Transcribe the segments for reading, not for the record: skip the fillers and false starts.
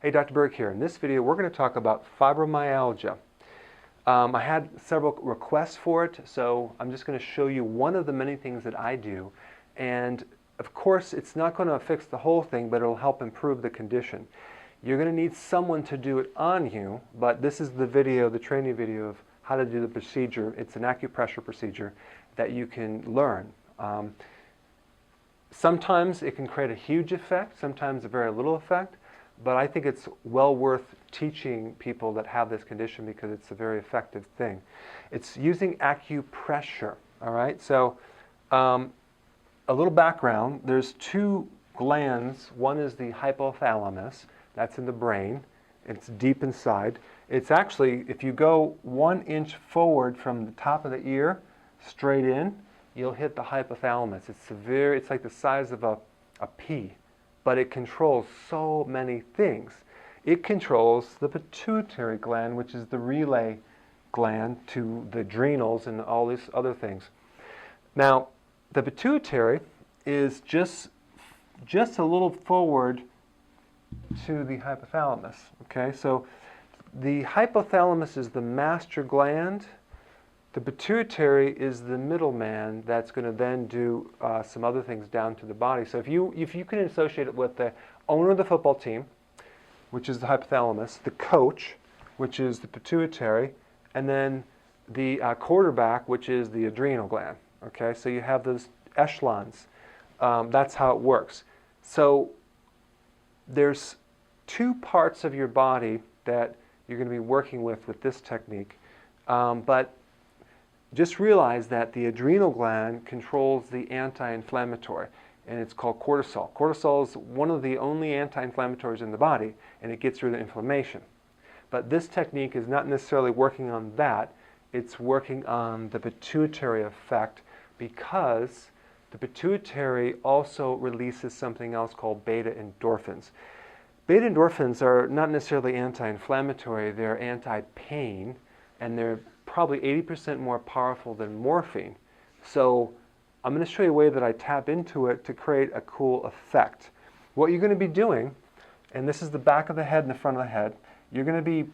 Hey, Dr. Berg here. In this video, we're going to talk about fibromyalgia. I had several requests for it, so I'm just going to show you one of the many things that I do. And of course, it's not going to fix the whole thing, but it'll help improve the condition. You're going to need someone to do it on you, but this is the video, the training video of how to do the procedure. It's an acupressure procedure that you can learn. Sometimes it can create a huge effect, sometimes a very little effect. But I think it's well worth teaching people that have this condition because it's a very effective thing. It's using acupressure, all right? So a little background, there's two glands. One is the hypothalamus, that's in the brain. It's deep inside. It's actually, if you go 1 inch forward from the top of the ear, straight in, you'll hit the hypothalamus. It's like the size of a pea. But it controls so many things. It controls the pituitary gland, which is the relay gland to the adrenals and all these other things. Now, the pituitary is just a little forward to the hypothalamus. Okay, so the hypothalamus is the master gland. The pituitary is the middleman that's going to then do some other things down to the body. So if you can associate it with the owner of the football team, which is the hypothalamus, the coach, which is the pituitary, and then the quarterback, which is the adrenal gland. Okay, so you have those echelons. That's how it works. So there's two parts of your body that you're going to be working with this technique, but just realize that the adrenal gland controls the anti-inflammatory, and it's called cortisol. Cortisol is one of the only anti-inflammatories in the body, and it gets rid of inflammation. But this technique is not necessarily working on that. It's working on the pituitary effect because the pituitary also releases something else called beta-endorphins. Beta-endorphins are not necessarily anti-inflammatory, they're anti-pain, and they're probably 80% more powerful than morphine. So I'm going to show you a way that I tap into it to create a cool effect. What you're going to be doing, and this is the back of the head and the front of the head, you're going to be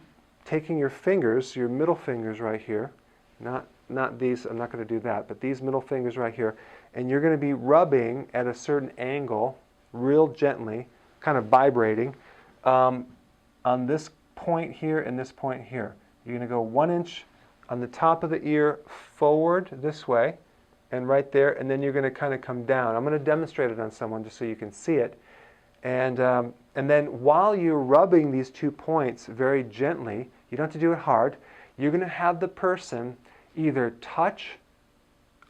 taking your fingers, your middle fingers right here, not these, I'm not going to do that, but these middle fingers right here, and you're going to be rubbing at a certain angle, real gently, kind of vibrating, on this point here and this point here. You're going to go 1 inch on the top of the ear forward this way and right there, and then you're going to kind of come down. I'm going to demonstrate it on someone just so you can see it. And then while you're rubbing these 2 points very gently, you don't have to do it hard, you're going to have the person either touch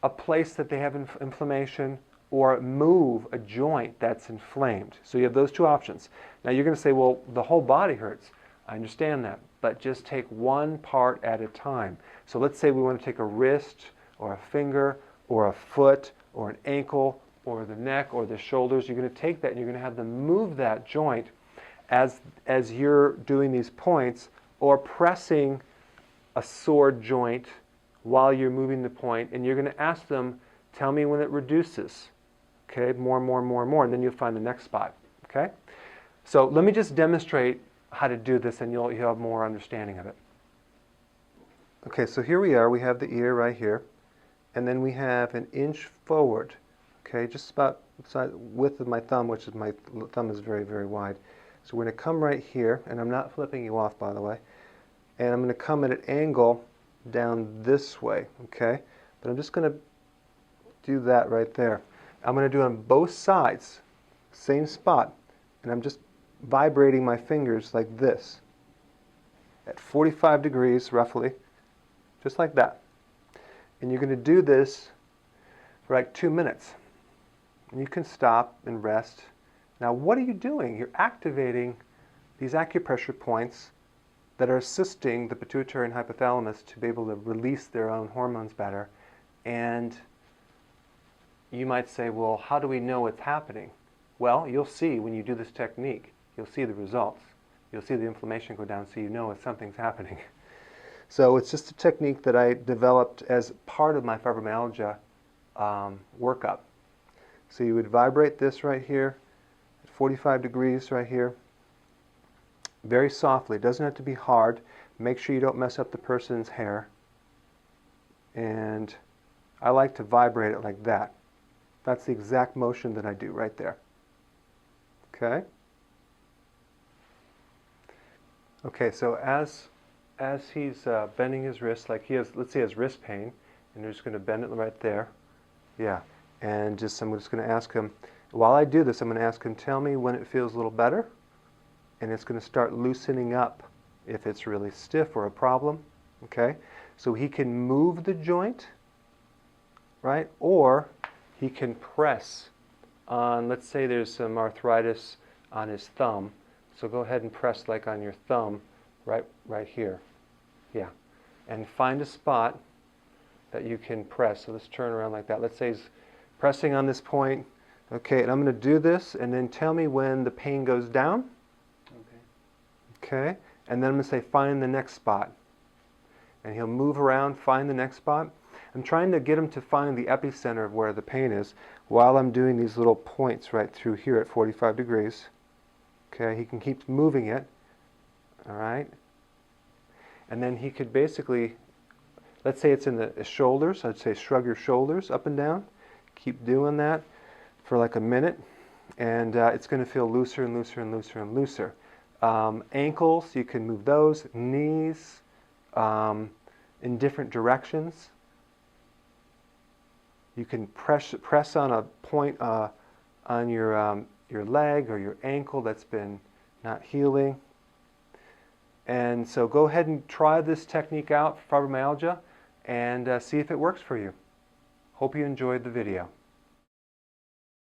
a place that they have inflammation or move a joint that's inflamed. So you have those two options. Now you're going to say, well, the whole body hurts. I understand that, but just take one part at a time. So let's say we want to take a wrist or a finger or a foot or an ankle or the neck or the shoulders. You're going to take that and you're going to have them move that joint as you're doing these points or pressing a sore joint while you're moving the point, and you're going to ask them, tell me when it reduces. Okay, more, and then you'll find the next spot. Okay? So let me just demonstrate how to do this and you'll have more understanding of it. Okay, so here we are. We have the ear right here, and then we have 1 inch forward. Okay, just about the width of my thumb, which is my thumb is very, very wide. So we're going to come right here, and I'm not flipping you off, by the way, and I'm going to come at an angle down this way. Okay, but I'm just going to do that right there. I'm going to do it on both sides, same spot, and I'm just vibrating my fingers like this at 45 degrees roughly, just like that. And you're going to do this for like 2 minutes. And you can stop and rest. Now what are you doing? You're activating these acupressure points that are assisting the pituitary and hypothalamus to be able to release their own hormones better. And you might say, well, how do we know it's happening? Well, you'll see when you do this technique. You'll see the results. You'll see the inflammation go down so you know if something's happening. So it's just a technique that I developed as part of my fibromyalgia workup. So you would vibrate this right here at 45 degrees right here, very softly. It doesn't have to be hard. Make sure you don't mess up the person's hair. And I like to vibrate it like that. That's the exact motion that I do right there. Okay? Okay, so as he's bending his wrist, like he has, let's say he has wrist pain, and you're just going to bend it right there. Yeah. And I'm just going to ask him, while I do this, I'm going to ask him, tell me when it feels a little better. And it's going to start loosening up if it's really stiff or a problem. Okay? So he can move the joint, right? Or he can press on, let's say there's some arthritis on his thumb. So go ahead and press like on your thumb, right here. Yeah. And find a spot that you can press. So let's turn around like that. Let's say he's pressing on this point. Okay, and I'm going to do this, and then tell me when the pain goes down. Okay. And then I'm going to say find the next spot. And he'll move around, find the next spot. I'm trying to get him to find the epicenter of where the pain is while I'm doing these little points right through here at 45 degrees. Okay, he can keep moving it. All right. And then he could basically, let's say it's in the shoulders. I'd say shrug your shoulders up and down. Keep doing that for like a minute. And it's going to feel looser and looser and looser and looser. Ankles, you can move those. Knees, in different directions. You can press on a point on your leg or your ankle that's been not healing. And so go ahead and try this technique out for fibromyalgia and see if it works for you. Hope you enjoyed the video.